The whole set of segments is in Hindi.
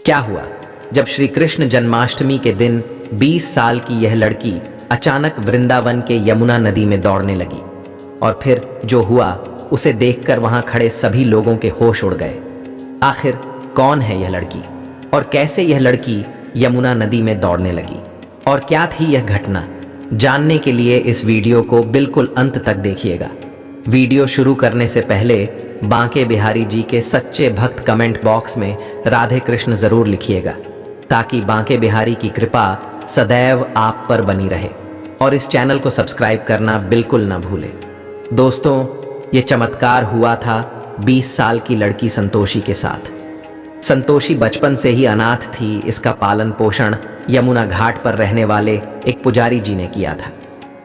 क्या हुआ जब श्री कृष्ण जन्माष्टमी के दिन 20 साल की यह लड़की अचानक वृंदावन के यमुना नदी में दौड़ने लगी, और फिर जो हुआ उसे देखकर वहां खड़े सभी लोगों के होश उड़ गए। आखिर कौन है यह लड़की और कैसे यह लड़की यमुना नदी में दौड़ने लगी और क्या थी यह घटना, जानने के लिए इस वीडियो को बिल्कुल अंत तक देखिएगा। वीडियो शुरू करने से पहले बांके बिहारी जी के सच्चे भक्त कमेंट बॉक्स में राधे कृष्ण जरूर लिखिएगा, ताकि बांके बिहारी की कृपा सदैव आप पर बनी रहे, और इस चैनल को सब्सक्राइब करना बिल्कुल ना भूलें। दोस्तों, ये चमत्कार हुआ था 20 साल की लड़की संतोषी के साथ। संतोषी बचपन से ही अनाथ थी। इसका पालन पोषण यमुना घाट पर रहने वाले एक पुजारी जी ने किया था।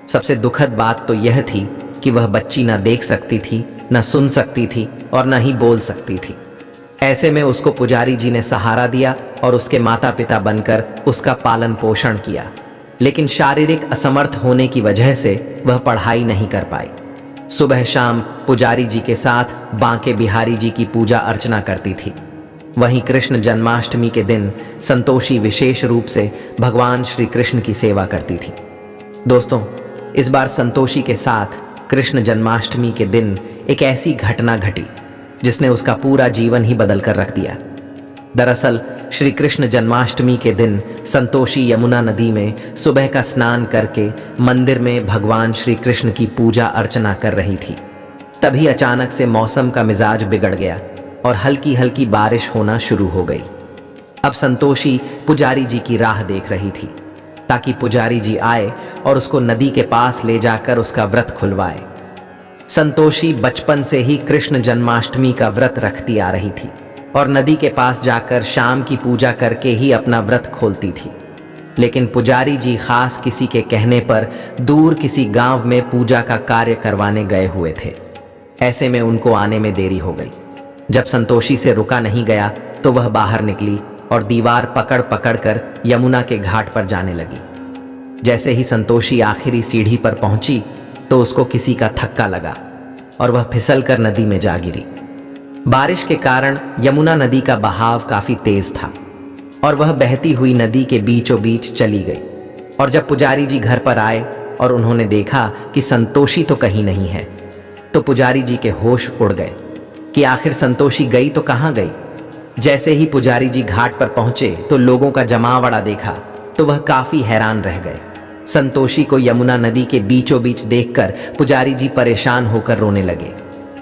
सबसे दुखद बात तो यह थी कि वह बच्ची न देख सकती थी, न सुन सकती थी और न ही बोल सकती थी। ऐसे में उसको पुजारी जी ने सहारा दिया और उसके माता पिता बनकर उसका पालन पोषण किया, लेकिन शारीरिक असमर्थ होने की वजह से वह पढ़ाई नहीं कर पाई। सुबह शाम पुजारी जी के साथ बांके बिहारी जी की पूजा अर्चना करती थी। वहीं कृष्ण जन्माष्टमी के दिन संतोषी विशेष रूप से भगवान श्री कृष्ण की सेवा करती थी। दोस्तों, इस बार संतोषी के साथ कृष्ण जन्माष्टमी के दिन एक ऐसी घटना घटी जिसने उसका पूरा जीवन ही बदल कर रख दिया। दरअसल श्री कृष्ण जन्माष्टमी के दिन संतोषी यमुना नदी में सुबह का स्नान करके मंदिर में भगवान श्री कृष्ण की पूजा अर्चना कर रही थी। तभी अचानक से मौसम का मिजाज बिगड़ गया और हल्की हल्की बारिश होना शुरू हो गई। अब संतोषी पुजारी जी की राह देख रही थी, ताकि पुजारी जी आए और उसको नदी के पास ले जाकर उसका व्रत खुलवाए। संतोषी बचपन से ही कृष्ण जन्माष्टमी का व्रत रखती आ रही थी और नदी के पास जाकर शाम की पूजा करके ही अपना व्रत खोलती थी। लेकिन पुजारी जी खास किसी के कहने पर दूर किसी गांव में पूजा का कार्य करवाने गए हुए थे। ऐसे में उनको आने में देरी हो गई। जब संतोषी से रुका नहीं गया तो वह बाहर निकली और दीवार पकड़ पकड़ कर यमुना के घाट पर जाने लगी। जैसे ही संतोषी आखिरी सीढ़ी पर पहुंची तो उसको किसी का धक्का लगा और वह फिसल कर नदी में जा गिरी। बारिश के कारण यमुना नदी का बहाव काफी तेज था और वह बहती हुई नदी के बीचों बीच चली गई। और जब पुजारी जी घर पर आए और उन्होंने देखा कि संतोषी तो कहीं नहीं है, तो पुजारी जी के होश उड़ गए कि आखिर संतोषी गई तो कहाँ गई। जैसे ही पुजारी जी घाट पर पहुंचे तो लोगों का जमावड़ा देखा तो वह काफी हैरान रह गए। संतोषी को यमुना नदी के बीचों बीच देखकर पुजारी जी परेशान होकर रोने लगे।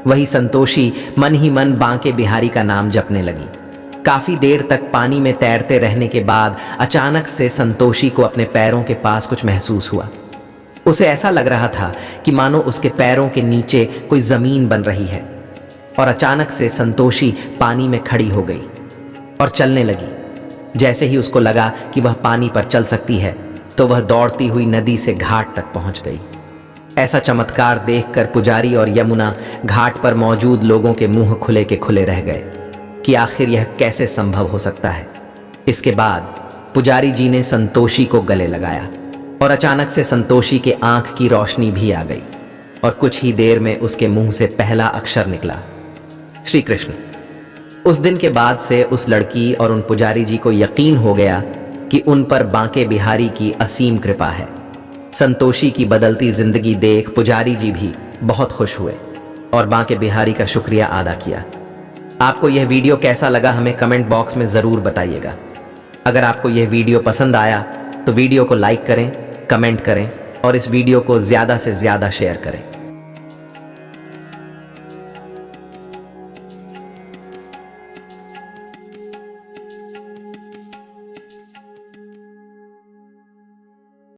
वही संतोषी मन ही मन बांके बिहारी का नाम जपने लगी। काफी देर तक पानी में तैरते रहने के बाद अचानक से संतोषी को अपने पैरों के पास कुछ महसूस हुआ। उसे ऐसा लग रहा था कि मानो उसके पैरों के नीचे कोई जमीन बन रही है, और अचानक से संतोषी पानी में खड़ी हो गई और चलने लगी। जैसे ही उसको लगा कि वह पानी पर चल सकती है तो वह दौड़ती हुई नदी से घाट तक पहुंच गई। ऐसा चमत्कार देखकर पुजारी और यमुना घाट पर मौजूद लोगों के मुंह खुले के खुले रह गए कि आखिर यह कैसे संभव हो सकता है। इसके बाद पुजारी जी ने संतोषी को गले लगाया और अचानक से संतोषी के आंख की रोशनी भी आ गई और कुछ ही देर में उसके मुंह से पहला अक्षर निकला, श्री कृष्ण। उस दिन के बाद से उस लड़की और उन पुजारी जी को यकीन हो गया कि उन पर बांके बिहारी की असीम कृपा है। संतोषी की बदलती जिंदगी देख पुजारी जी भी बहुत खुश हुए और बांके बिहारी का शुक्रिया अदा किया। आपको यह वीडियो कैसा लगा हमें कमेंट बॉक्स में ज़रूर बताइएगा। अगर आपको यह वीडियो पसंद आया तो वीडियो को लाइक करें, कमेंट करें और इस वीडियो को ज़्यादा से ज़्यादा शेयर करें।